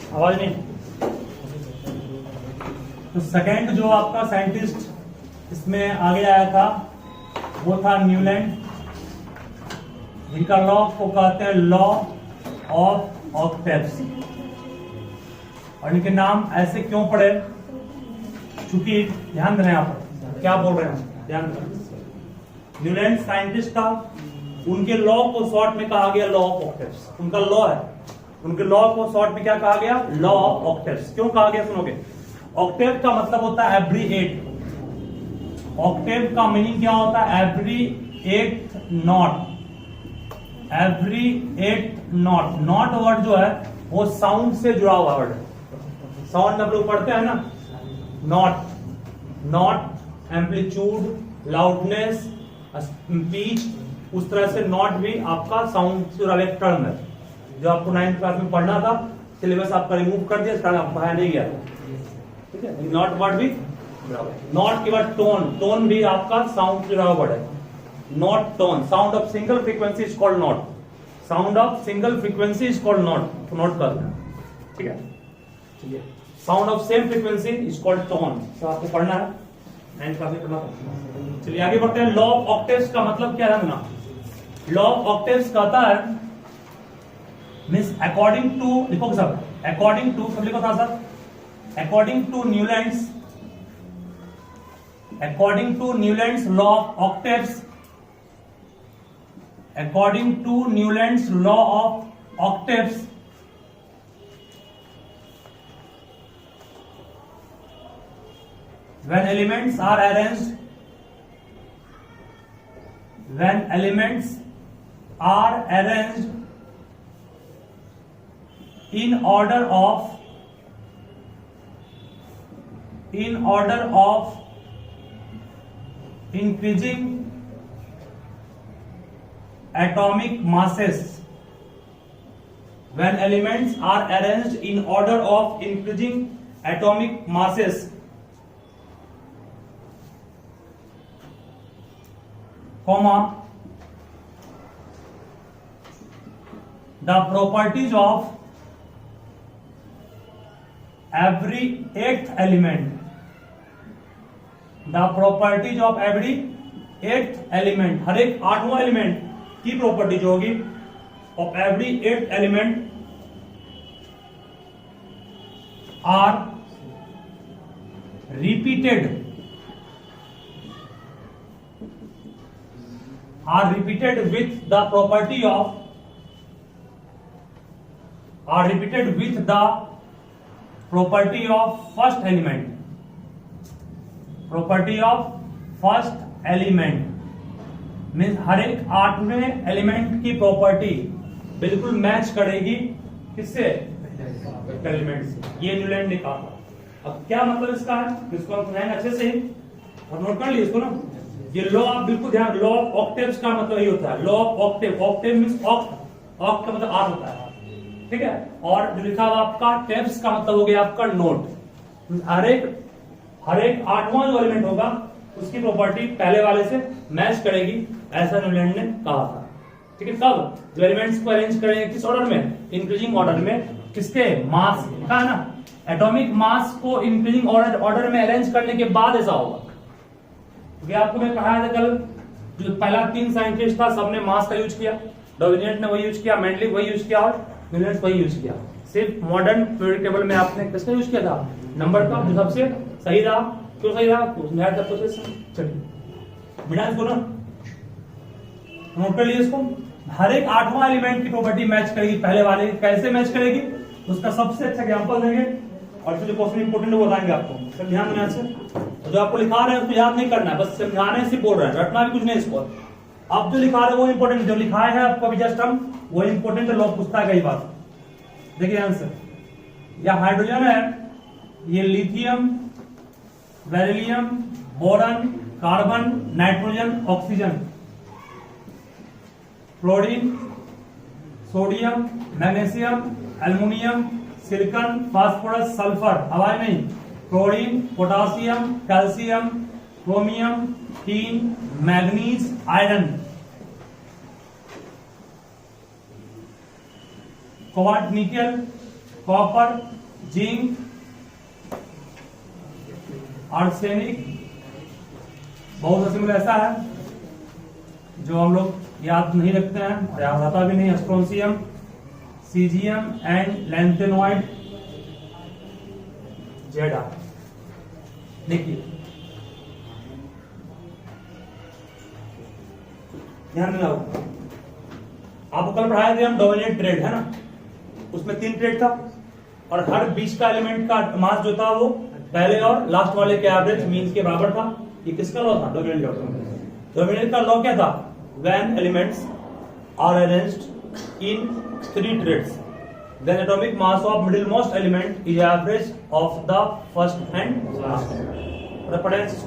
आवाज नहीं। तो सेकंड जो आपका साइंटिस्ट इसमें आगे आया था वो था न्यूलैंड, जिनका लॉ को कहते हैं लॉ ऑफ ऑक्टेव्स। और इनके नाम ऐसे क्यों पड़े? क्योंकि ध्यान देना यहाँ पर क्या बोल रहे हैं, ध्यान देना। न्यूलैंड साइंटिस्ट था, उनके लॉ को शॉर्ट में कहा गया लॉ ऑफ ऑक्टेव्स। उनका लॉ है, उनके लॉ को शॉर्ट में क्या कहा गया? Law of octaves. क्यों कहा गया सुनोगे। ऑक्टेव का मतलब होता है एवरी 8। ऑक्टेव का मीनिंग क्या होता है? Every 8 not. Every 8 not. Not word जो है वो साउंड से जुड़ा हुआ वर्ड है। साउंड हम लोग पढ़ते हैं ना, not, not amplitude, loudness, pitch, उस तरह से नॉट भी आपका साउंड से जुड़ा एक टर्म है जो आपको 9th क्लास में पढ़ना था। सिलेबस आपका रिमूव कर दिया, इसका आप पढ़ाया नहीं गया, ठीक है। नॉट वर्ड भी, नॉट के बाद टोन, टोन भी आपका साउंड से जुड़ा हुआ वर्ड है। Not tone, sound of single frequency is called not. Sound of single frequency is called not, तो नॉट कर देना, ठीक है। चलिए, sound of same frequency is called tone, तो आपको पढ़ना है, 9th क्लास में पढ़ना था। चलिए आगे बढ़ते हैं। लॉ ऑफ ऑक्टेव्स का मतलब क्या है ना? लॉ ऑफ ऑक्टेव्स कहता है मींस अकॉर्डिंग टू, लिखो सब, अकॉर्डिंग टू, सब लिखो था sir, according to Newlands, according to Newlands law of octaves, according to Newlands law of octaves, when elements are arranged, when elements are arranged in order of increasing atomic masses, when elements are arranged in order of increasing atomic masses, comma, the properties of every 8th element, the properties of every 8th element, हर एक 8वां element की property जो होगी of every 8th element are repeated with the property of first element, property of first element means हर एक 8वें element की property बिल्कुल match करेगी किससे? एलिमेंट से। ये न्यूलैंड ने कहा था। अब क्या मतलब इसका है, इसको हम समझाएंगे अच्छे से, और नोट कर लिए इसको ना। ये लॉ आप बिल्कुल ध्यान, लॉ ऑफ ऑक्टेव्स का मतलब ये होता है, law of Octave. Octave means oct, oct का मतलब 8 होता है, ठीक है। और जो लिखा हुआ आपका टेप्स का मतलब हो गया आपका नोट। हर एक 8वां जो एलिमेंट होगा उसकी प्रॉपर्टी पहले वाले से मैच करेगी, ऐसा न्यूलैंड ने कहा था, ठीक है। कब? जो एलिमेंट्स को अरेंज करेंगे किस ऑर्डर में? इंक्रीजिंग ऑर्डर में। किसके? मास का है ना, एटॉमिक मास को इंक्रीजिंग ऑर्डर में अरेंज करने के बाद ऐसा होगा। क्योंकि आपको मैं कहा था कल, जो पहला 3 साइंटिस्ट था सबने मास का यूज किया, डॉविनियट ने वही यूज किया, मेंडलीव वही यूज किया, और न्यूलैंड वही यूज किया। सिर्फ मॉडर्न पीरियड टेबल में आपने किसका यूज किया था? नंबर का, जो सबसे सही रहा। क्यों सही रहा? मिला इसको ना, नोट कर लिए इसको। हर एक 8वां एलिमेंट की प्रॉपर्टी मैच करेगी पहले वाले। कैसे मैच करेगी उसका सबसे अच्छा एग्जांपल देंगे, और जो क्वेश्चन इंपोर्टेंट वो बताएंगे आपको। सब ध्यान देना से, जो आपको लिखा रहे हैं उसको याद नहीं करना है, बस समझाने से बोल रहे हैं, रटना भी कुछ नहीं इसको। अब जो लिखा रहे हैं वो इंपोर्टेंट, जो लिखा है आपको अभी जस्ट हम वो इंपोर्टेंट लोग पूछता है कई बार। देखिए आंसर, या हाइड्रोजन है, ये lithium, beryllium, boron, carbon, nitrogen, oxygen, fluorine, sodium, magnesium, aluminium, silicon, phosphorus, sulphur, हवा नहीं, chlorine, potassium, calcium, chromium, tin, manganese, iron, cobalt, निकल, कॉपर, जिंक, आर्सेनिक, बहुत सा सिंबल ऐसा है जो हम लोग याद नहीं रखते हैं और याद आता भी नहीं। स्ट्रोंशियम, सीजियम एंड लैंथेनॉइड, जेडा। देखिए ध्यान में रखो, आपको कल पढ़ाए थे हम डोमिनेट ट्रेड, है ना, उसमें 3 ट्रेड था और हर बीच का एलिमेंट का मास जो था वो पहले और लास्ट वाले के एवरेज मीन के बराबर था। ये किसका लॉ था? डोमिनेट लॉ। डोमिनेट का लॉ क्या था? When elements are arranged in 3 triads then atomic mass of middlemost element is average of the first and last reference।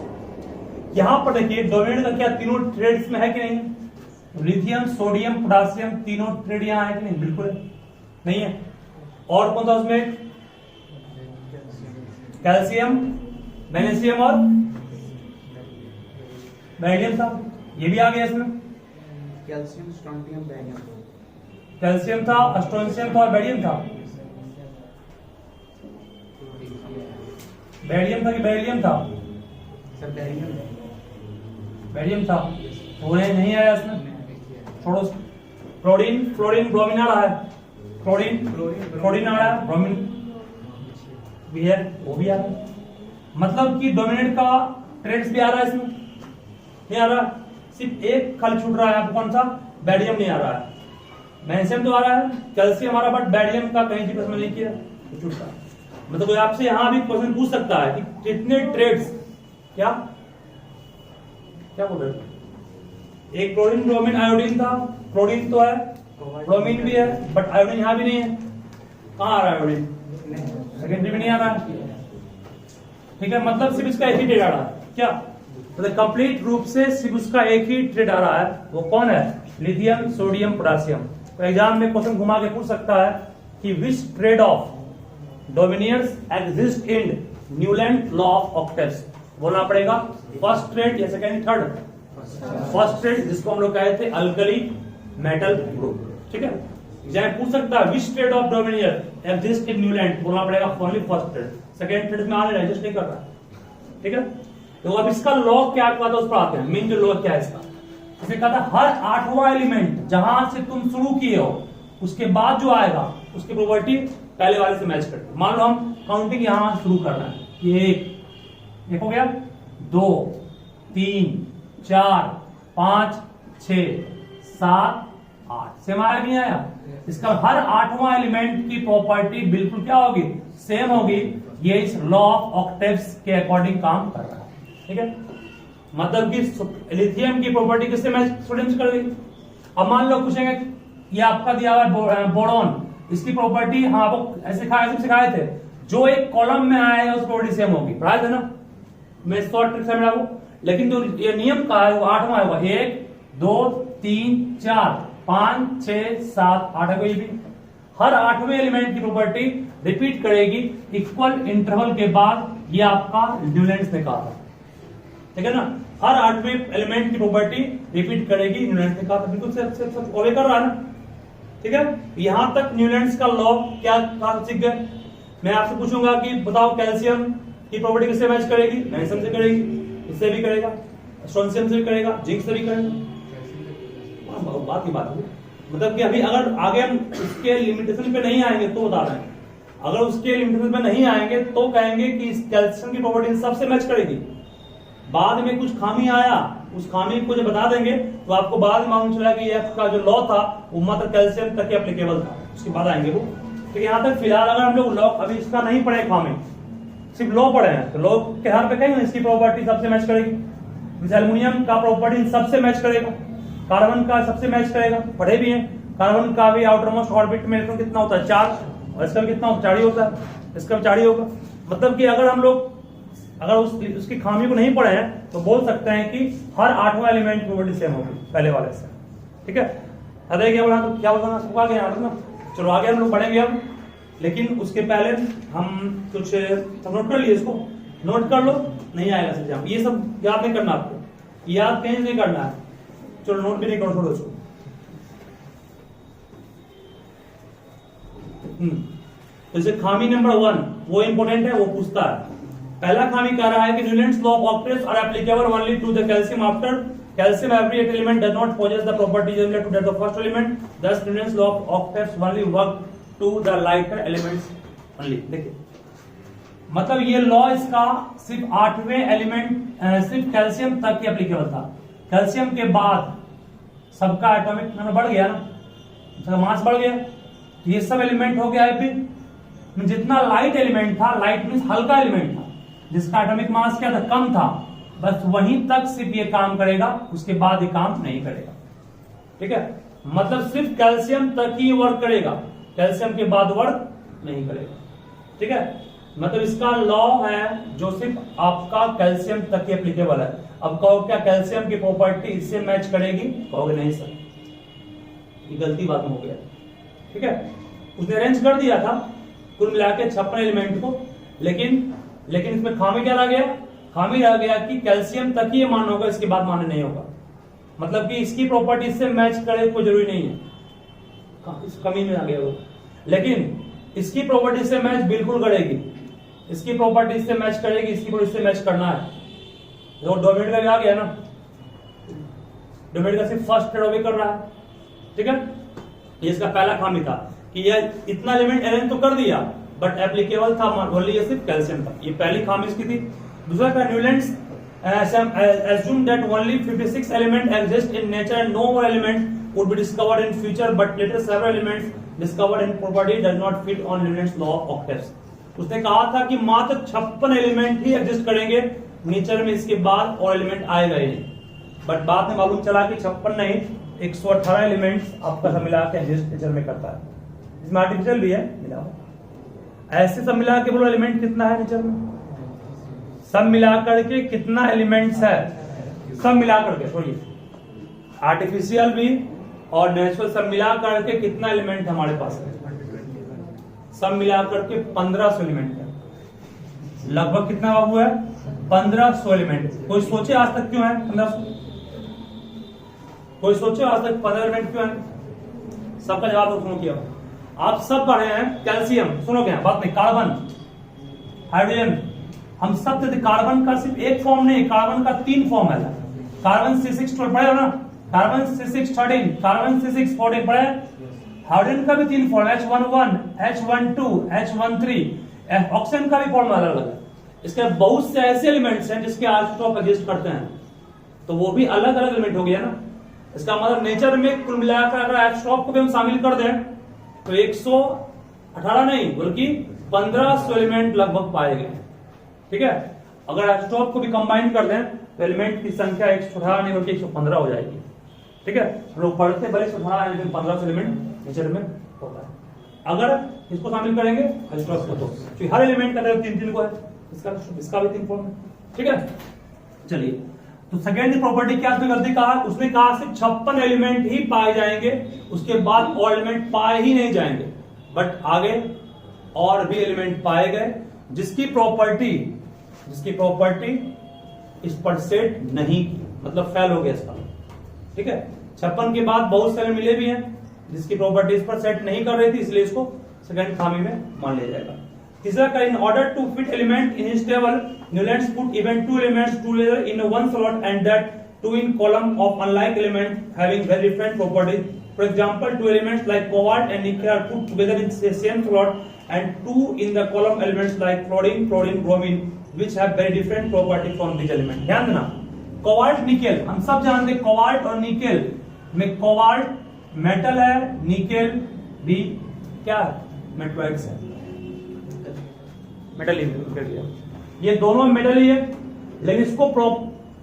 यहां पर देखिए डोमिनेट का क्या तीनों ट्रेड्स में है कि नहीं? लिथियम, सोडियम, पोटासियम, तीनों ट्रेड यहां है कि नहीं? बिल्कुल नहीं है। और कौन सा उसमें? कैल्शियम, मैग्नीशियम और बैरियम था, ये भी आ गया इसमें। Calcium, strontium, barium. कैल्शियम था, स्ट्रोंशियम था और बैरियम था। बैरियम था कि बैरियम था? Sir barium. बैरियम था, तो नहीं आया इसमें, छोड़ो। क्लोरीन, फ्लोरीन, ब्रोमीन आ रहा है। क्लोरीन आ रहा है, ब्रोमीन भी है, वो भी आ रहा है। मतलब कि डोमिनेट का ट्रेड्स भी आ रहा है इसमें, नहीं आ रहा, सिर्फ एक खाली छूट रहा है। आपको कौन सा? बैरियम नहीं आ रहा है। मैग्नीशियम तो आ रहा है, कैल्शियम आ रहा है, बट बैरियम का कहीं भी प्रश्न नहीं किया, तो छूटता। मतलब कोई आपसे यहां भी क्वेश्चन पूछ सकता है कि कितने ट्रेड्स, क्या क्या बोल रहे? एक क्लोरीन, ब्रोमीन, आयोडीन था। क्लोरीन तो है, ब्रोमीन भी है, बट आयोडीन यहां भी नहीं है। कहां आ रहा है आयोडीन? सेकेंडरी में नहीं आ रहा। ठीक है, मतलब सिर्फ इसका एक ही ट्रेड आ रहा है। क्या मतलब कंप्लीट रूप से सिर्फ उसका एक ही ट्रेड आ रहा है, वो कौन है? Lithium, sodium, potassium. तो एग्जाम में क्वेश्चन घुमा के पूछ सकता है कि which triad of Dobereiner's exist in Newland law of octaves. बोलना पड़ेगा फर्स्ट ट्रेड या सेकेंड, थर्ड? फर्स्ट ट्रेड, जिसको हम लोग कहे थे अल्कली मेटल ग्रुप। ठीक है, एग्जाम पूछ सकता है which triad of Dobereiner exist in Newland. बोलना पड़ेगा only first triad. Second triad में आने एग्जिस्ट नहीं कर रहा। ठीक है, तो अब इसका लॉ क्या था उस पर आते हैं। मेन जो लॉ क्या है इसका, इसने कहा था हर 8वां एलिमेंट जहां से तुम शुरू किए हो उसके बाद जो आएगा उसकी प्रॉपर्टी पहले वाले से मैच करती है। मान लो हम काउंटिंग यहां शुरू कर रहे हैं, ये एक हो गया, 2, 3, 4, 5, 6, 7, 8। सेम आया नहीं आया? इसका हर 8वां एलिमेंट की प्रॉपर्टी बिल्कुल क्या होगी? सेम होगी। ये इस लॉ ऑफ ऑक्टेव्स के अकॉर्डिंग काम कर रहा है। ठीक है, मतलब कि लिथियम की प्रॉपर्टी किससे मैच स्टूडेंट्स कर गई। अब मान लो पूछेंगे ये आपका दिया हुआ है बोरॉन, इसकी प्रॉपर्टी हाँ आपको ऐसे सिखाए थे, जो एक कॉलम में आएगा उस प्रॉपर्टी सेम होगी। पढ़ाया था ना, मैं शॉर्ट ट्रिक समझा वो। लेकिन जो ये नियम का है वो 8वां होगा। 1, 2, 3, 4, 5, 6, 7, 8 कोई भी हर 8वें एलिमेंट की प्रॉपर्टी रिपीट करेगी इक्वल इंटरवल के बाद। ये आपका न्यूलैंड्स ने कहा था। ठीक है ना, हर 8वें एलिमेंट की प्रॉपर्टी रिपीट करेगी, न्यूलैंड्स ने कहा था। बिल्कुल सब ओबे कर रहा है ना। ठीक है, यहां तक न्यूलैंड्स का लॉ क्या सीख गए। मैं आपसे पूछूंगा कि बताओ कैल्शियम की प्रॉपर्टी किससे मैच करेगी? मैग्नीशियम से करेगी, इससे भी करेगा, स्ट्रोंशियम से भी करेगा, जिंक से भी करेगा। बात ही बात है। मतलब कि अभी अगर आगे हम उसके लिमिटेशन पे नहीं आएंगे तो बता रहे हैं, अगर उसके लिमिटेशन पे नहीं आएंगे तो कहेंगे कि इस कैल्शियम की प्रॉपर्टी सबसे मैच करेगी। बाद में कुछ खामी आया, उस खामी को जब बता देंगे तो आपको बाद में मालूम चला कि एफ का जो लॉ था वो मात्र कैल्शियम तक ही एप्लीकेबल था, उसके बाद आएंगे वो। तो यहाँ तक फिलहाल अगर हम लोग लॉ अभी इसका नहीं पढ़े, खामी सिर्फ लॉ पढ़े हैं, तो लॉ के हाथ पे कहेंगे इसकी प्रॉपर्टी सबसे मैच करेगी। एल्युमिनियम का प्रॉपर्टी सबसे मैच करेगा, कार्बन का सबसे मैच करेगा, पढ़े भी हैं। कार्बन का भी आउटर मोस्ट ऑर्बिट में इलेक्ट्रॉन कितना होता है? 4, और इसका भी कितना होता है? 4 ही होता है, इसका भी 4 ही होगा। मतलब कि अगर हम लोग उसकी खामी को नहीं पढ़े हैं तो बोल सकते हैं कि हर 8वां एलिमेंट की प्रॉपर्टी सेम होगी पहले वाले से। ठीक है, अरे क्या बोला तो क्या बोलना सुखा गया ना। चलो आगे हम लोग पढ़ेंगे अब, लेकिन उसके पहले हम कुछ सब नोट कर लिए, इसको नोट कर लो, नहीं आएगा एग्जाम। ये सब याद नहीं करना, आपको याद कहीं नहीं करना है। चलो नोट भी नहीं करो, छोड़ो इसको। तो इसे खामी नंबर 1 वो इंपॉर्टेंट है, वो पूछता है। पहला खामी कह रहा है कि Newlands law of octets are applicable only to the calcium after calcium every element does not possess the properties similar to that of first element, thus Newton's law of octaves only work to the lighter elements only। देखिए मतलब ये law इसका सिर्फ 8वें element सिर्फ calcium तक ही applicable था। Calcium के बाद सबका एटॉमिक नंबर बढ़ गया ना, उसका मास बढ़ गया, ये सब एलिमेंट हो गया है। फिर जितना लाइट एलिमेंट था, लाइट मींस हल्का एलिमेंट था, जिसका एटॉमिक मास क्या था, कम था, बस वहीं तक सिर्फ ये काम करेगा, उसके बाद ये काम नहीं करेगा। ठीक है, मतलब सिर्फ कैल्शियम तक ही वर्क करेगा, कैल्शियम के बाद वर्क नहीं करेगा। ठीक है, मतलब इसका लॉ है जो सिर्फ आपका कैल्शियम तक ही एप्लीकेबल है। अब कहो क्या कैल्शियम की प्रॉपर्टी इससे मैच करेगी, कहोगे नहीं सर, ये गलती बात में हो गया। ठीक है, उसने अरेंज कर दिया था कुल मिला के 56 एलिमेंट को, लेकिन इसमें खामी क्या रह गया, खामी रह गया कि कैल्शियम तक ही ये मान होगा, इसके बाद मान्य नहीं होगा। मतलब कि इसकी प्रॉपर्टी इससे मैच करे कोई जरूरी नहीं है, इस कमी में आ गया वो। लेकिन इसकी प्रॉपर्टी से मैच बिल्कुल करेगी, इसकी प्रॉपर्टी से मैच करेगी, इसकी प्रॉपर्टी से मैच करना है। तो डोमेट का भी आ गया ना, डोमेट का सिर्फ फर्स्ट ट्रेड कर रहा है। ठीक है, ये इसका पहला खामी था कि ये इतना एलिमेंट अरेंज तो कर दिया बट एप्लीकेबल था ओनली ये सिर्फ कैल्शियम था, ये पहली खामी इसकी थी। दूसरा था Newlands assume that only 56 elements exist in nature and no more element would be discovered in future, but later several elements discovered in property does not fit on Newton's law of octaves। उसने कहा था कि मात्र 56 element ही exist करेंगे nature में, इसके बाद और एलिमेंट आएगा ही नहीं। बट बाद में मालूम चला कि 56 नहीं 118 एलिमेंट्स आपका सब मिला के एग्जिस्ट नेचर में करता है। इसमें आर्टिफिशियल भी है मिला हुआ, ऐसे सब मिला के बोलो एलिमेंट कितना है नेचर में, सब मिलाकर के कितना एलिमेंट्स है, सब मिलाकर के सॉरी आर्टिफिशियल भी और नेचुरल सब मिलाकर के कितना एलिमेंट हमारे पास है, सब मिलाकर के 1500 एलिमेंट है। लगभग कितना बाबू है, 1500 एलिमेंट। कोई सोचे आज तक क्यों है 1500, कोई सोचे आज तक 15 एलिमेंट क्यों है? सबका जवाब सुनो किया, आप सब पढ़े हैं कैल्शियम, सुनो क्या बात नहीं, कार्बन, हाइड्रोजन, हम सब थे। कार्बन का सिर्फ एक फॉर्म नहीं, कार्बन का 3 फॉर्म है। कार्बन C6 पढ़े हो ना, कार्बन C613, कार्बन C614 पढ़े। हाइड्रोजन का भी 3 form, H11, H12, H13। Oxygen का भी फॉर्म अलग अलग है। इसके बहुत से ऐसे एलिमेंट्स हैं जिसके आइसोटोप एग्जिस्ट करते हैं, तो वो भी अलग अलग एलिमेंट हो गया ना। इसका मतलब नेचर में कुल मिलाकर अगर आइसोटोप को भी हम शामिल कर दें तो 118 नहीं बल्कि 1500 एलिमेंट लगभग पाए गए। ठीक है, अगर आइसोटोप को भी कंबाइन कर दें तो एलिमेंट की संख्या 118 नहीं बल्कि 115 हो जाएगी। ठीक है, लोग पढ़ते भले 118 लेकिन 1500 एलिमेंट नेचर में होता है। अगर इसको शामिल करेंगे आइसोटोप को तो हर एलिमेंट का अंदर 3 को है, इसका भी 3 फॉर्म है। ठीक है, चलिए तो सेकेंड प्रॉपर्टी क्या उसने गलती कहा, उसने कहा सिर्फ 56 एलिमेंट ही पाए जाएंगे, उसके बाद और एलिमेंट पाए ही नहीं जाएंगे। बट आगे और भी एलिमेंट पाए गए जिसकी प्रॉपर्टी इस पर सेट नहीं, मतलब फेल हो गया इसका। ठीक है, 56 के बाद बहुत सारे मिले भी हैं जिसकी प्रॉपर्टी इस पर सेट नहीं कर रही थी, इसलिए इसको सेकंड खामी में मान लिया जाएगा। तीसरा का in order to fit element in his table Newlands put even 2 elements together in one slot and that 2 in column of unlike elements having very different properties. For example, 2 elements like cobalt and nickel are put together in the same slot and 2 in the column elements like fluorine, bromine which have very different properties from these elements। ध्यान देना, cobalt nickel हम सब जानते हैं, cobalt और nickel में cobalt metal है, nickel भी क्या मेटल्स है, मेटल ही, ये दोनों मेटल ही है। लेकिन इसको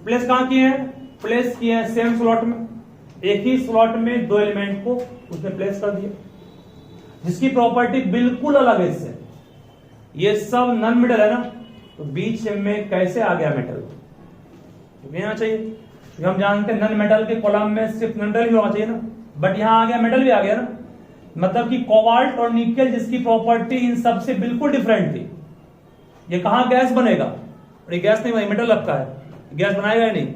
प्लेस कहां किए हैं, प्लेस किए हैं सेम स्लॉट में, एक ही स्लॉट में 2 एलिमेंट को उसने प्लेस कर दिया जिसकी प्रॉपर्टी बिल्कुल अलग है इससे। ये सब नॉन मेटल है ना, तो बीच में कैसे आ गया मेटल, नहीं आना चाहिए क्योंकि हम जानते हैं नॉन मेटल के कॉलम में सिर्फ मेटल ही होना चाहिए ना, बट यहां आ गया मेटल भी आ गया ना। मतलब कि कोबाल्ट और निकेल जिसकी प्रॉपर्टी इन सबसे बिल्कुल डिफरेंट थी, ये कहां गैस बनेगा, और ये गैस नहीं बनेगा, मेटल रखा है, गैस बनाएगा ही नहीं,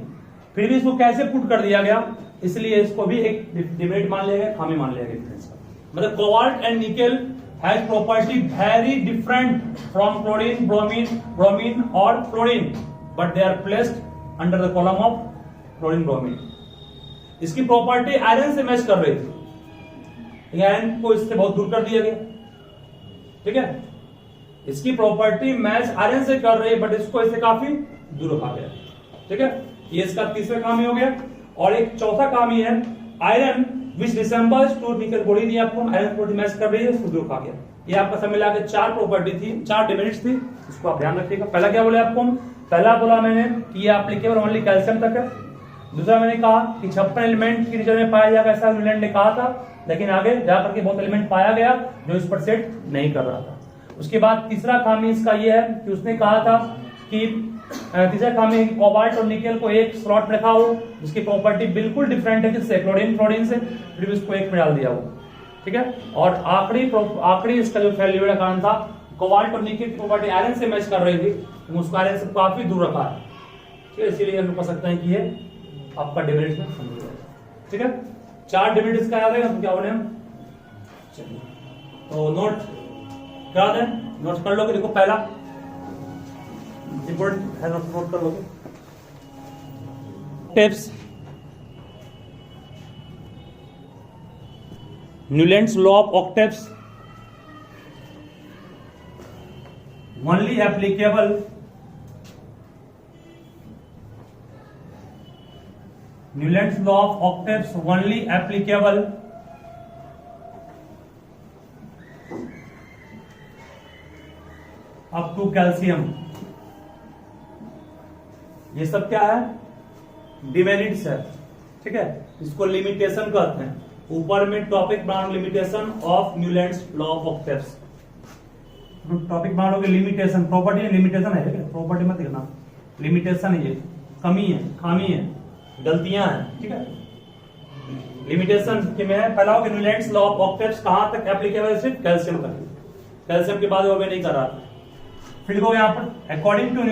फिर भी इसको कैसे पुट कर दिया गया, इसलिए इसको भी एक डिमेरिट मान लिया गया, खामी मान लिया गया। मतलब cobalt and nickel has property very different from chlorine, bromine और fluorine, but they are placed under the column of chlorine bromine. इसकी प्रॉपर्टी आयरन से मैच कर रही थी, आयरन को इससे बहुत दूर कर दिया गया। ठीक है, इसकी प्रॉपर्टी मैच आयरन से कर रही है, बट इसको इससे काफी दूर रखा गया। ठीक है, ये इसका तीसरा काम ही हो गया। और एक चौथा काम ही है, आयरन विच रिसेंबल्स टू निकल, बॉडी दी आपको आयरन बॉडी मैच कर रही है, उसको दूर रखा गया। ये आपका सब मिला के 4 प्रॉपर्टी थी, 4 डिमेरिट्स थी, इसको आप ध्यान रखिएगा। पहला क्या बोले आपको, पहला बोला मैंने कि ये एप्लीकेबल ओनली कैल्शियम तक है। दूसरा मैंने कहा कि 56 एलिमेंट की रिजन में पाया जाएगा, ऐसा न्यूलैंड ने कहा था, लेकिन आगे जाकर के बहुत एलिमेंट पाया गया जो इस पर सेट नहीं कर रहा था। उसके बाद तीसरा खामी इसका ये है कि उसने कहा था कि तीसरा खामी है कि कोबाल्ट और निकेल को एक स्लॉट में रखा हो, जिसकी प्रॉपर्टी बिल्कुल डिफरेंट है किससे, क्लोरीन फ्लोरीन से, फिर भी उसको एक में डाल दिया हो। ठीक है, और आखिरी इसका जो फेल्यूर का कारण था, कोबाल्ट और निकेल की प्रॉपर्टी आयरन से मैच कर रही थी, तो उसको आयरन से काफी दूर रखा है। ठीक है, इसीलिए हम लोग कह सकते हैं कि ये आपका डिमेरिट्स में समझ जाएगा। ठीक है, 4 डिमेरिट्स का याद है, हम क्या बोले हम, चलिए तो नोट याद है, नोट कर लोगे। देखो पहला इंपॉर्टेंट है, नोट कर लोगे। Tips, Newlands law of octaves only applicable Newland's law of octaves only applicable up to calcium। ये सब क्या है, डिमेरिट्स है। ठीक है, इसको लिमिटेशन कहते हैं। ऊपर में टॉपिक बना लो, limitation of Newlands law of octaves. Topic बना लोगे लिमिटेशन, प्रॉपर्टी लिमिटेशन है, प्रॉपर्टी मत लिखना, लिमिटेशन है, ये कमी है, खामी है, गलतियां हैं। ठीक है, लिमिटेशन के में पहला होगा न्यूलैंड्स लॉ ऑफ ऑक्टेव्स कहां तक एप्लीकेबल, सिर्फ कैल्शियम तक, कैल्शियम के बाद वो भी नहीं कर रहा। फिर देखो यहां पर according to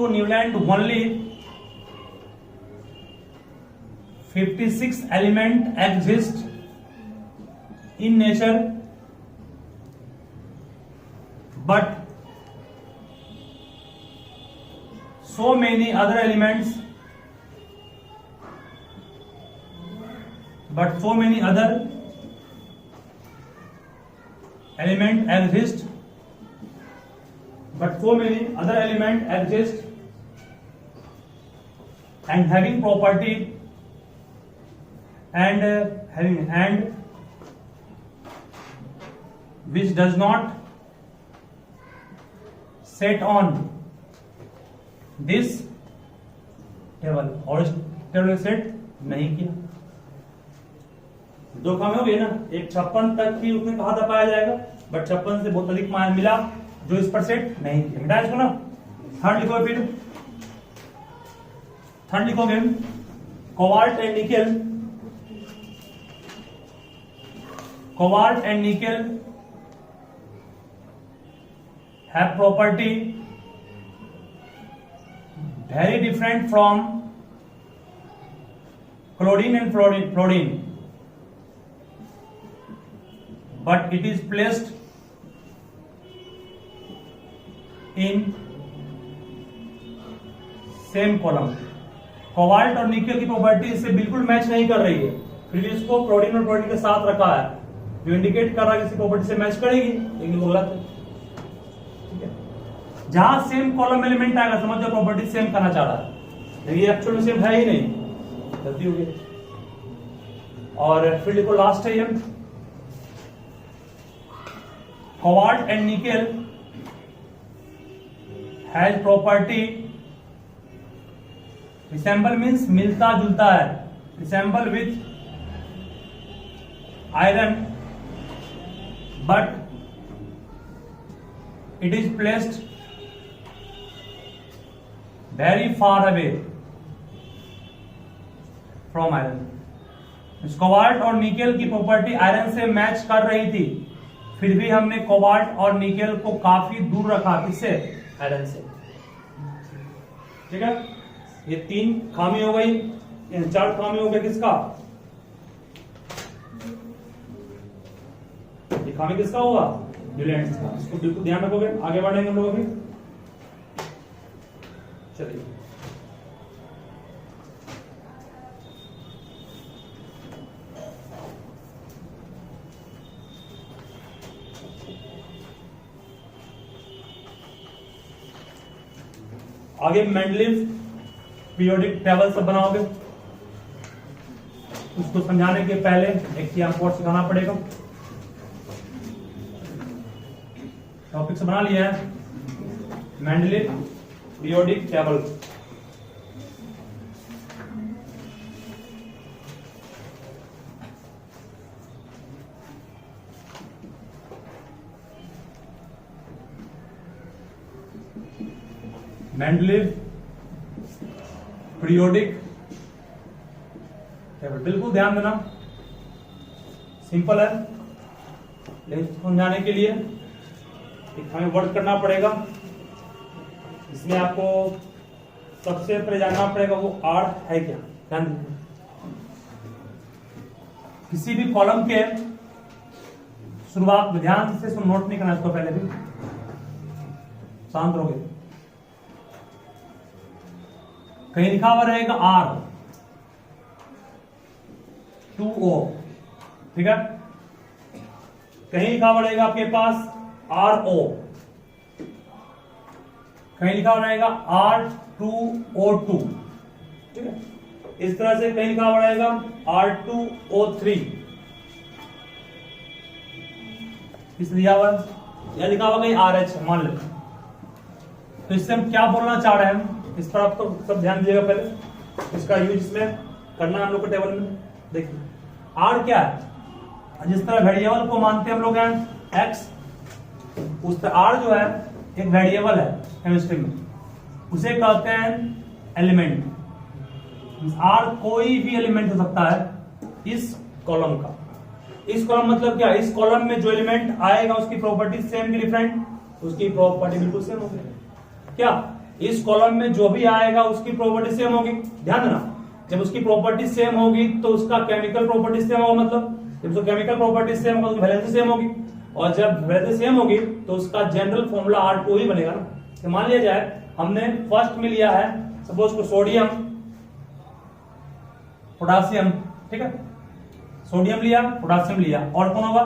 Newland only 56 element exist in nature, but so many other elements exist and having property and which does not set on this table, और इस टेबल सेट नहीं किया। 2 काम हो गए ना, एक 56 तक ही उसने कहा था पाया जाएगा, बट 56 से बहुत अधिक मान मिला जो इस पर सेट नहीं किया। मिटा इसको ना। थर्ड लिखो, फिर थर्ड लिखोगे cobalt and nickel have property very different from chlorine and fluorine, but it is placed in same column। Cobalt और निकेल की प्रॉपर्टी इससे बिल्कुल मैच नहीं कर रही है, फिर भी इसको क्लोरीन और फ्लोरीन के साथ रखा है, जो इंडिकेट कर रहा है कि इसी प्रॉपर्टी से मैच करेगी, लेकिन वो गलत है। जहां सेम कॉलम एलिमेंट आएगा समझ जाओ प्रॉपर्टी सेम करना चाह रहा है, लेकिन ये एक्चुअल में सेम है ही नहीं, गलती हो गई। और फिर लिखो लास्ट है ये, cobalt and nickel has property, resemble means मिलता जुलता है, resemble with iron, but it is placed very far away from iron। Cobalt और निकेल की प्रॉपर्टी आयरन से मैच कर रही थी, फिर भी हमने कोबाल्ट और निकेल को काफी दूर रखा, किससे, आयरन से। ठीक है, ये 3 खामी हो गई। चार्ज खामी हो गया किसका, ये खामी किसका होगा, न्यूलैंड का। इसको बिल्कुल ध्यान रखोगे, आगे बढ़ेंगे हम लोग अभी। चलिए आगे मेंडलीव पीरियोडिक टेबल सब बनाओगे। उसको समझाने के पहले एक चीज आपको और सिखाना पड़ेगा। टॉपिक से बना लिया है Mendeleev periodic table. Mendeleev periodic table, बिल्कुल ध्यान देना, सिंपल है, लेकिन समझाने के लिए एक हमें वर्क करना पड़ेगा। इसमें आपको सबसे पहले जानना पड़ेगा वो आर है क्या। ध्यान दीजिए, किसी भी कॉलम के शुरुआत में ध्यान से नोट नहीं करना, इसको पहले भी शांत रहोगे। कहीं लिखा हुआ रहेगा R 2O, ठीक है। कहीं लिखा हुआ रहेगा आपके पास RO, कहीं लिखा हुआ रहेगा R2O2, ठीक है। इस तरह से कहीं लिखा हुआ रहेगा R2O3, इस लिखा हुआ या लिखा हुआ कहीं RH मान लेते। तो इससे हम क्या बोलना चाह रहे हैं, इस पर आप तो सब ध्यान दीजिएगा। पहले इसका यूज इसमें करना हम लोग को टेबल में। देखिए आर क्या है, जिस तरह वेरिएबल को मानते हैं हम लोग हैं एक्स, उस तरह आर जो है एक वेरिएबल है केमिस्ट्री में, उसे कहते हैं एलिमेंट। आर कोई भी एलिमेंट हो सकता है इस कॉलम का। इस कॉलम मतलब क्या, इस कॉलम में जो एलिमेंट आएगा उसकी प्रॉपर्टी सेम की डिफरेंट, उसकी प्रॉपर्टी बिल्कुल सेम होगी। क्या इस कॉलम में जो भी आएगा उसकी प्रॉपर्टी सेम होगी। ध्यान देना, जब उसकी प्रॉपर्टी सेम होगी तो उसका केमिकल प्रॉपर्टी सेम होगा, मतलब जब उसका केमिकल प्रॉपर्टी सेम होगा तो वैलेंसी सेम होगी, और जब वैलेंसी सेम होगी तो उसका जनरल फॉर्मूला R2 ही बनेगा ना। तो मान लिया जाए हमने फर्स्ट में लिया है सपोज को सोडियम पोटासियम, ठीक है, सोडियम लिया पोटासियम लिया, और कौन होगा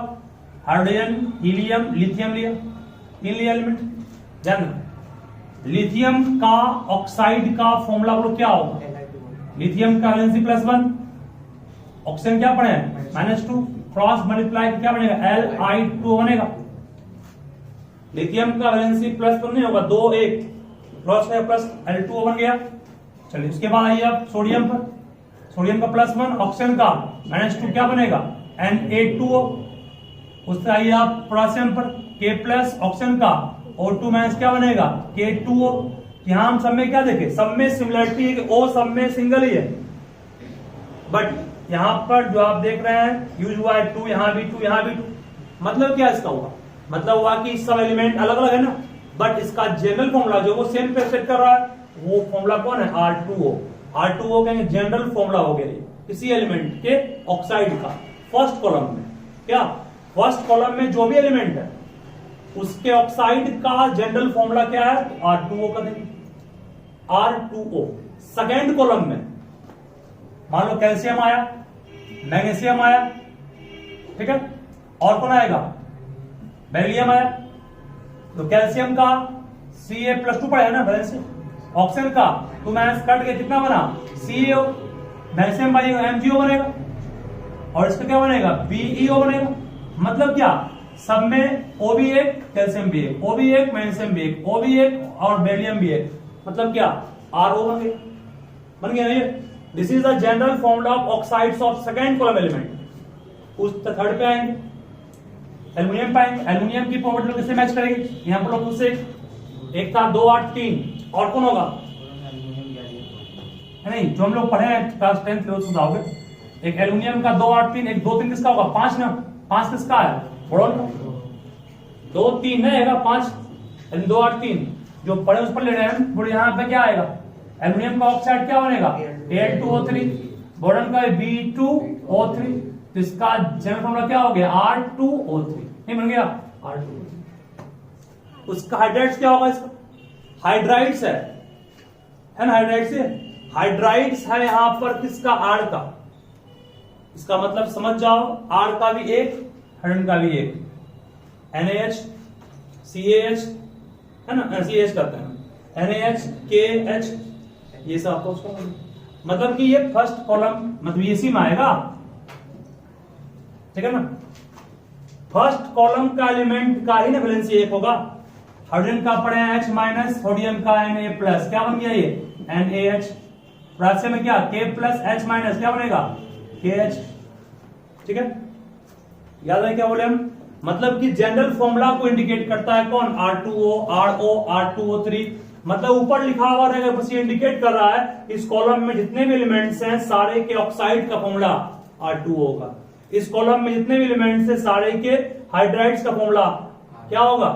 हाइड्रोजन हीलियम लिथियम लिया, तीन लिया एलिमेंट। ध्यान देना, लिथियम का ऑक्साइड का फॉर्मूला बोलो क्या होगा, लिथियम का वैलेंसी +1, ऑक्सीजन क्या पड़े -2, क्रॉस मल्टीप्लाई क्या बनेगा Li2 बनेगा। लिथियम का वैलेंसी +1 नहीं होगा, 2 1 क्रॉस है +L2 बन गया। चलिए उसके बाद आइए आप सोडियम पर, सोडियम का +1, ऑक्सीजन का -2 क्या बनेगा Na2O। उससे आइए आप पोटेशियम पर, K+ ऑक्सीजन का O2- क्या बनेगा K2O। यहां हम सब में क्या देखे, सब में सिमिलरिटी है कि O सब में सिंगल ही है, बट यहां पर जो आप देख रहे हैं यूज हुआ है 2, यहां भी 2, यहां भी 2। मतलब क्या इसका हुआ, मतलब हुआ कि सब एलिमेंट अलग अलग है ना, बट इसका जनरल फॉर्मूला जो वो सेम पे सेट कर रहा है, वो फॉर्मूला कौन है R2O। R2O कहेंगे जनरल फॉर्मूला हो गया किसी एलिमेंट के ऑक्साइड का फर्स्ट कॉलम में। क्या फर्स्ट कॉलम में जो भी एलिमेंट है उसके ऑक्साइड का जनरल फॉर्मूला क्या है, तो R2O का देंगे, R2O। सेकेंड कॉलम में मान लो कैल्शियम आया, मैग्नीशियम आया, ठीक है, और कौन आएगा बेरिलियम आया, तो कैल्शियम का Ca+2 पड़ेगा ना बैलेंस, ऑक्सीजन का 2- कट के कितना बना CaO, मैग्नीशियम बनेगा MgO बनेगा, और इसका क्या बनेगा BeO बनेगा। मतलब क्या, सब में O भी एक कैल्शियम भी एक, O भी एक मैग्नीशियम भी एक, O भी एक और बेरिलियम भी एक, मतलब क्या RO बन गया ये। This is the general formula of oxides of second column element. उस थर्ड पे आएंगे एल्युमिनियम पाएंगे, एल्युमिनियम की प्रॉपर्टी किससे मैच करेगी, यहां पर लोग उससे एक था 2 8 3, और कौन होगा नहीं, जो हम लोग पढ़े हैं क्लास 10th में सुधाओगे। एक एल्युमिनियम का 2 8 3, एक 2 3 किसका होगा 5 ना, 5 किसका है बोरोन का, 2 3 नहीं आएगा 5, 2 8 3 जो पढ़े उस पर ले रहे हैं। बोले यहाँ पे क्या आएगा, एल्युमिनियम का ऑक्साइड क्या बनेगा Al2O3, बोरॉन का B2O3, तो इसका जनरल फॉर्मूला क्या हो गया R2O3, नहीं बन गया R2O3। उसका हाइड्राइड्स क्या होगा, इसका हाइड्राइड्स है ना, हाइड्राइड्स है, हाइड्राइड्स है यहां पर किसका R का, इसका मतलब समझ जाओ R का भी एक, हाइड्रोजन का भी एक, NaH CaH है ना, CaH करते हैं NaH KH, ये सब आपको उसका मतलब कि ये फर्स्ट कॉलम मतलब इसी में आएगा, ठीक है ना। फर्स्ट कॉलम का एलिमेंट का ही ना वैलेंसी एक होगा। हाइड्रोजन का पढ़े H माइनस, सोडियम का Na प्लस, क्या बन गया ये NaH, रास्ते में क्या K प्लस H माइनस क्या बनेगा KH, ठीक है। याद है क्या बोले हम, मतलब कि जनरल फॉर्मूला को इंडिकेट करता है कौन R2O RO R2O3, मतलब ऊपर लिखा हुआ रहेगा बस ये इंडिकेट कर रहा है इस कॉलम में जितने भी एलिमेंट्स हैं सारे के ऑक्साइड का फॉर्मूला R2O होगा, इस कॉलम में जितने भी एलिमेंट्स हैं सारे के हाइड्राइड्स का फॉर्मूला क्या होगा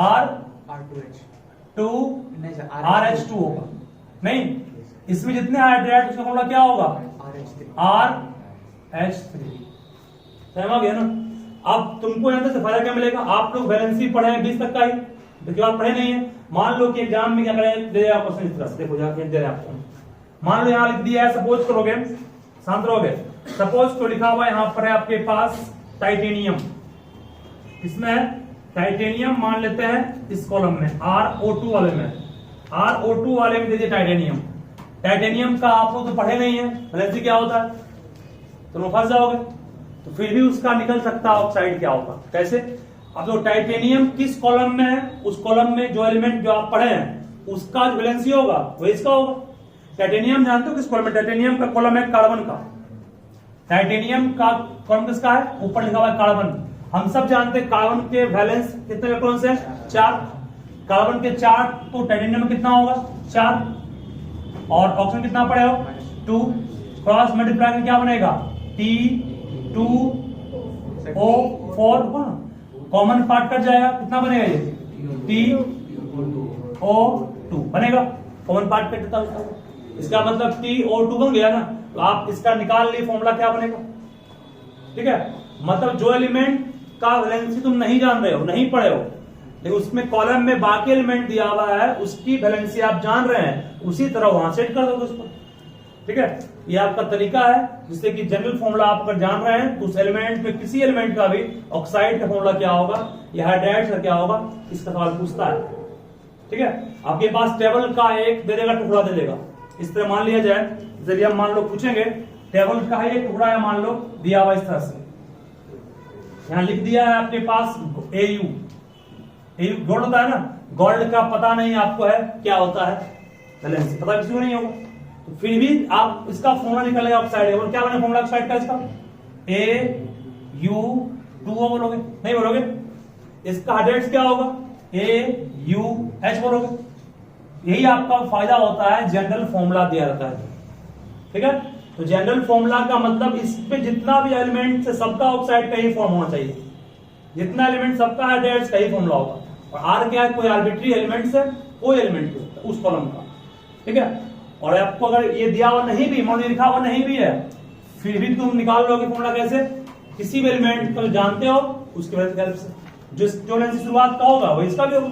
R2H2 RH2 होगा, नहीं इसमें जितने हाइड्राइड उसका फॉर्मूला क्या होगा RH3, समझ गया ना। अब तुमको यहां से फायदा क्या मिलेगा, आप लोग वैलेंसी पढ़े हैं 20 तक का ही, देखिए आप पढ़े नहीं है। मान लो कि एग्जाम में क्या करें, दे दिया क्वेश्चन इस तरह से, देखो जाके दे रहे आपको, मान लो यहां लिख दिया है, सपोज करोगे, शांत रहोगे, सपोज तो लिखा हुआ यहां पर है आपके पास टाइटेनियम, इसमें है टाइटेनियम, मान लेते हैं इस कॉलम में RO2 वाले में, RO2 वाले में दे दिया टाइटेनियम। टाइटेनियम का आप लोग तो पढ़े नहीं है वैलेंसी क्या होता है, तो फंस जाओगे, तो फिर भी उसका निकल सकता है ऑक्साइड क्या होगा, कैसे। अब जो टाइटेनियम किस कॉलम में है, उस कॉलम में जो एलिमेंट जो आप पढ़े हैं उसका जो वैलेंसी होगा वो इसका होगा। टाइटेनियम जानते हो किस कॉलम में, टाइटेनियम का कॉलम है कार्बन का, टाइटेनियम का कॉलम किसका है, ऊपर लिखा हुआ है कार्बन। हम सब जानते हैं कार्बन के वैलेंस कितने इलेक्ट्रॉन्स हैं 4, कार्बन के 4, तो टाइटेनियम में कितना होगा 4, और ऑक्सीजन कितना पड़े हो 2, क्रॉस मल्टीप्लाई में क्या बनेगा T2O4, कॉमन पार्ट कट जाएगा, कितना बनेगा ये TO2 बनेगा, कॉमन पार्ट कट देता है, इसका मतलब TO2 बन गया ना, तो आप इसका निकाल लिए फॉर्मूला क्या बनेगा, ठीक है। मतलब जो एलिमेंट का वैलेंसी तुम नहीं जान रहे हो, नहीं पढ़े हो, लेकिन उसमें कॉलम में बाकी एलिमेंट दिया हुआ है उसकी वैलेंसी आप जान रहे हैं, उसी तरह वहां सेट कर दोगे उसको, ठीक है। ये आपका तरीका है जिससे कि जनरल फॉर्मूला आप अगर जान रहे हैं तो उस एलिमेंट में किसी एलिमेंट का भी ऑक्साइड का फॉर्मूला क्या होगा या हाइड्राइड का क्या होगा, इसका सवाल पूछता है, ठीक है। आपके पास टेबल का एक दे देगा, टुकड़ा दे देगा, इस तरह मान लिया जाए, जरिए हम मान लो पूछेंगे टेबल का एक टुकड़ा है मान लो दिया हुआ इस तरह से, यहां लिख दिया है आपके पास AU गोल्ड होता है ना, गोल्ड का पता नहीं आपको है क्या होता है, वैलेंसी पता किसी को नहीं होगा, तो फिर भी आप इसका फॉर्मूला निकालेगा ऑक्साइड, और क्या बने फॉर्मूला ऑक्साइड का, इसका AU2O बोलोगे, नहीं बोलोगे, इसका हाइड्राइड्स क्या होगा AUH बोलोगे। यही आपका फायदा होता है जनरल फॉर्मूला दिया रहता है, ठीक है। तो जनरल फॉर्मूला का मतलब इस पे जितना भी एलिमेंट है सबका ऑक्साइड का ही फॉर्म होना चाहिए, जितना एलिमेंट सबका हाइड्राइड्स का ही फॉर्मूला होगा, और R क्या है, कोई आर्बिट्री एलिमेंट्स है, कोई एलिमेंट उस कॉलम का, ठीक है। और आपको अगर ये दिया हुआ नहीं भी, मान लिखा हुआ नहीं भी है, फिर भी तुम निकाल लोगे फॉर्मूला कैसे, किसी भी एलिमेंट को जानते हो उसकी वजह से, जो शुरुआत का होगा वो इसका भी होगा,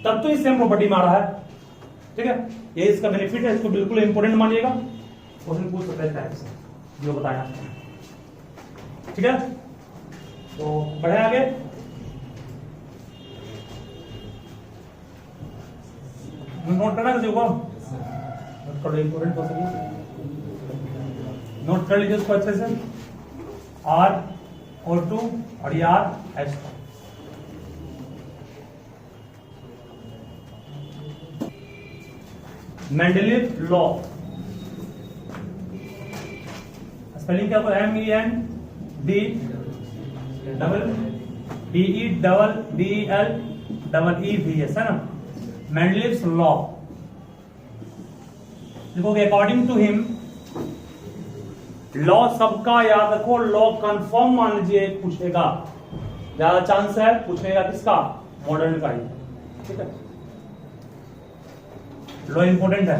तब तो इस सेम प्रॉपर्टी में आ रहा है, ठीक है। ये इसका बेनिफिट है, इसको बिल्कुल इंपोर्टेंट मानिएगा, क्वेश्चन पूछ सकते हैं टाइप से जो बताया, ठीक है। तो बढ़े आगे, नोट करना किसी को, नोट कर लो, इंपोर्टेंट हो सके नोट कर लीजिए उसको अच्छे से, RO2 और ये RH। मेंडेलीव लॉ, स्पेलिंग क्या होगा, MENDEDELEVS है ना, मेंडेलीव्स लॉ। देखोगे अकॉर्डिंग टू हिम, लॉ सबका याद रखो, लॉ कंफर्म मान लीजिए पूछेगा, ज्यादा चांस है पूछेगा किसका, मॉडर्न का ही, ठीक है। लॉ इंपोर्टेंट है,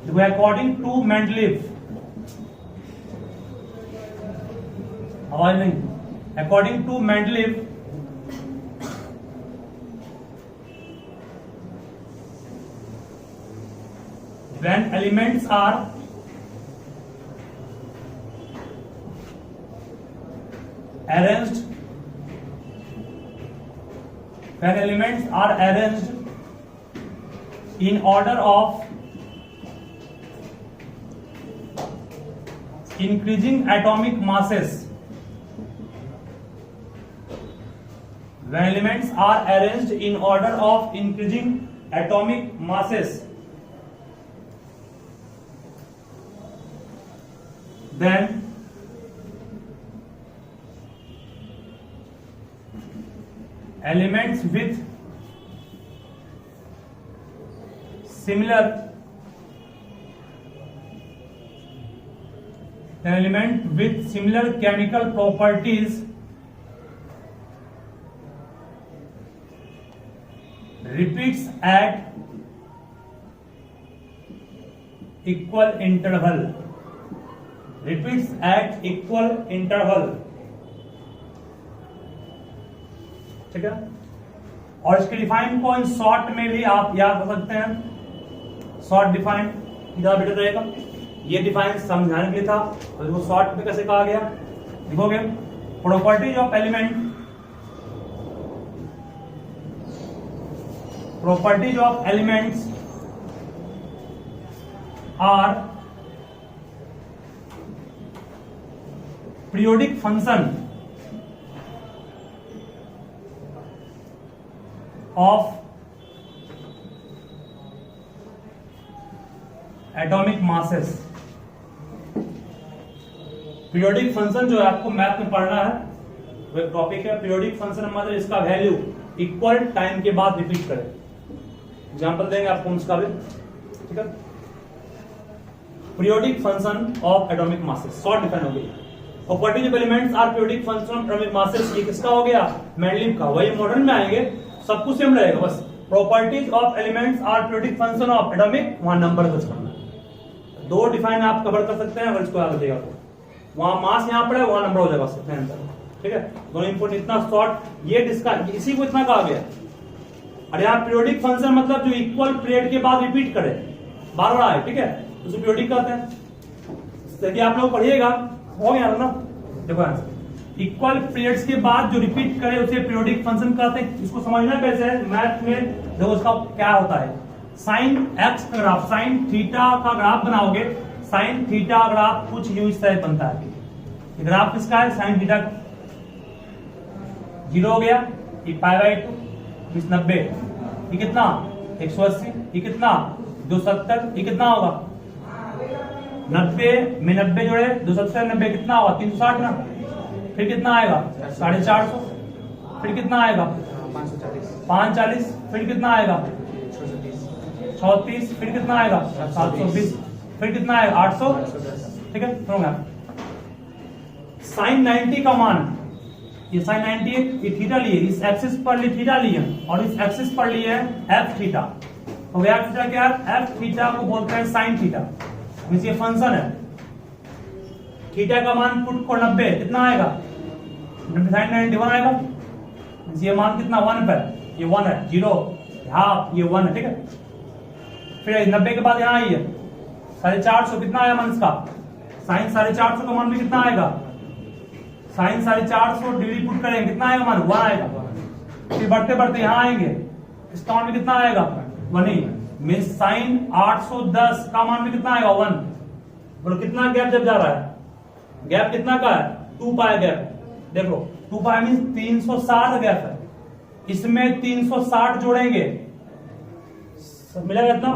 देखो अकॉर्डिंग टू मेंडलीव आवाज नहीं, according to Mendeleev when elements are arranged in order of increasing atomic masses, when elements are arranged in order of increasing atomic masses, then elements with similar chemical properties repeats at equal interval. ठीक है, और इसके define को in short में भी आप याद कर सकते हैं. शॉर्ट डिफाइन ज्यादा बेटर रहेगा. ये डिफाइन समझाने के लिए था, और वो शॉर्ट में कैसे कहा गया लिखोगे. Properties of elements are periodic function of atomic masses. Periodic function जो है आपको मैथ में पढ़ना है, वो एक टॉपिक है. पीरियोडिक फंक्शन मतलब इसका वैल्यू इक्वल टाइम के बाद रिपीट करे. एग्जांपल देंगे आपको उसका भी. ठीक है, periodic function of atomic masses short define हो गई. Properties of elements are periodic function of atomic masses. ये किसका हो गया? मेंडलीव का. वही मॉडर्न में आएंगे, सब कुछ सेम रहेगा, बस properties of elements are periodic function of atomic, वहां नंबर दर्ज करना. दो डिफाइन आप कवर कर सकते हैं अगर इसको याद रखिएगा तो. वहां मास यहां पड़े, वहां नंबर हो जाएगा उससे आंसर. ठीक है, दोनों इंपोर्टेंट. इतना शॉर्ट ये इसी को इतना कहा गया. और यहाँ पीरियोडिक फंक्शन मतलब जो इक्वल पीरियड के बाद रिपीट करे, बार बार आए. ठीक है, उसे पीरियोडिक कहते हैं. देखिए आप लोग पढ़िएगा, हो गया ना. देखो इक्वल पीरियड्स के बाद जो रिपीट करे उसे पीरियोडिक फंक्शन कहते हैं. इसको समझना कैसे है मैथ में. देखो उसका क्या होता है, साइन एक्स का ग्राफ, साइन थीटा का ग्राफ बनाओगे. साइन थीटा ग्राफ कुछ यूं इस तरह बनता है. ये ग्राफ किसका है? साइन थीटा का. 0 हो गया, ये π/2, 90. ये कितना? 180. ये कितना? 270. ये कितना होगा? 90 में 90 जोड़े 270, 90 कितना होगा? 360 ना. फिर कितना आएगा? 450. फिर कितना आएगा? 540. फिर कितना आएगा? 630. फिर कितना आएगा? 720. फिर कितना आएगा? 800. ठीक है, सुनो. साइन 90 का मान, ये साइन 90 ये थीटा लिए, इस एक्सिस पर लिए थीटा लिए, और इस एक्सिस पर लिए एफ थीटा. तो एफ थीटा क्या है? एफ थीटा को बोलते हैं साइन थीटा. ये फंक्शन है. थीटा का मान पुट को 90, कितना आएगा? 90 91 आएगा. ये मान कितना? 1 पे, ये 1 है. 0 हाफ, ये 1 है. ठीक है, फिर 90 के बाद यहाँ आइए 450. कितना आया मान इसका? साइन 450 का मान भी कितना आएगा? साइन 450 डिग्री पुट करेंगे, कितना आएगा मान? 1 आएगा. फिर बढ़ते बढ़ते यहाँ आएंगे, इसका मान भी कितना आएगा? 1 ही. मीन साइन 810 का मान भी कितना आएगा? 1. बोलो कितना गैप जब जा रहा है? गैप कितना का है? 2 पाई गैप. देखो 2 पाई मीन 360 गैप है. इसमें 360 जोड़ेंगे, मिलेगा कितना?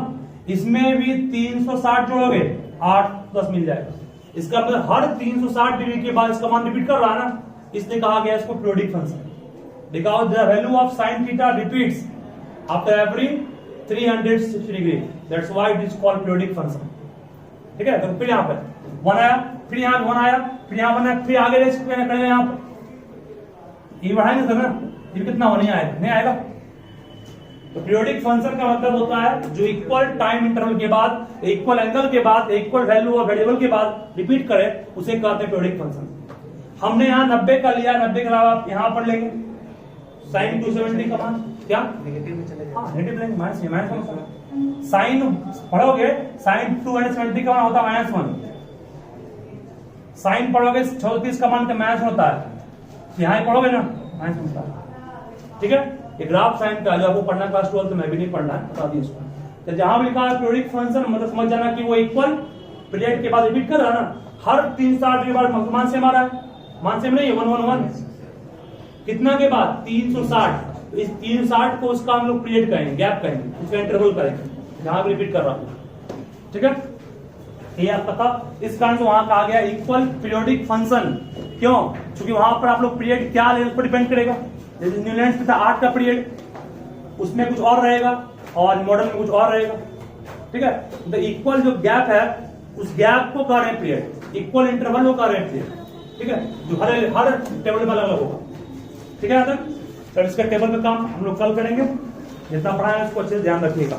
इसमें भी 360 जोड़ोगे, 8 मिल जाएगा. इसका मतलब हर 360 डिग्री के बाद इसका मान रिपीट कर रहा है ना, इसलिए कहा गया इसको periodic function. Because the value of sine theta repeats after every 360 degree, that's why it is called periodic function. ठीक है, तो फिर यहाँ पर 1 आया, फिर यहाँ 1 आया, फिर यहाँ 1 आया, फिर आगे करेंगे यहाँ पर. ये बढ़ाएंगे सर ना, ये कितना हो? नहीं आएगा, नहीं आएगा. तो पीरियोडिक फंक्शन का मतलब होता है जो इक्वल टाइम इंटरवल के बाद, इक्वल एंगल के बाद, इक्वल वैल्यू और वेरिएबल के बाद रिपीट करे, उसे कहते हैं पीरियोडिक फंक्शन. हमने यहाँ 90 का लिया, 90 के अलावा आप यहाँ पर लेंगे साइन 270 का मान क्या नेगेटिव में चले हाँ जाए। नेगेटिव लेंगे, माइनस साइन पढ़ोगे साइन 270 का मान होता है -1, साइन पढ़ोगे 34 का मान का माइनस होता है, यहाँ पढ़ोगे ना माइनस होता है। ठीक है, ये ग्राफ साइन का जो आपको पढ़ना क्लास 12 तो मैं भी नहीं पढ़ना है, बता दी इसको। तो जहां भी लिखा है पीरियोडिक फंक्शन मतलब समझ जाना कि वो इक्वल पीरियड के बाद रिपीट कर रहा है ना, हर 360 के बाद मान सेम आ रहा है, मान सेम नहीं है 111 कितना के बाद 360, तो इस 360 को उसका हम लोग पीरियड कहेंगे, गैप कहेंगे, उसका इंटरवल करेंगे जहां भी रिपीट कर रहा हूं। ठीक है, ये आप पता, इस कारण से वहां कहा गया इक्वल पीरियोडिक फंक्शन। क्यों? क्योंकि वहां पर आप लोग पीरियड क्या ले उस पर डिपेंड करेगा। जैसे न्यूलैंड में था 8 का पीरियड, उसमें कुछ और रहेगा और मॉडर्न में कुछ और रहेगा। ठीक है, तो इक्वल जो गैप है उस गैप को कह रहे हैं पीरियड, इक्वल इंटरवल को कह रहे हैं पीरियड। ठीक है, जो हर टेबल में अलग अलग होगा। ठीक है, यहाँ तक। तो इसका टेबल पे काम हम लोग कल करेंगे, जितना पढ़ा है उसको अच्छे से ध्यान रखिएगा।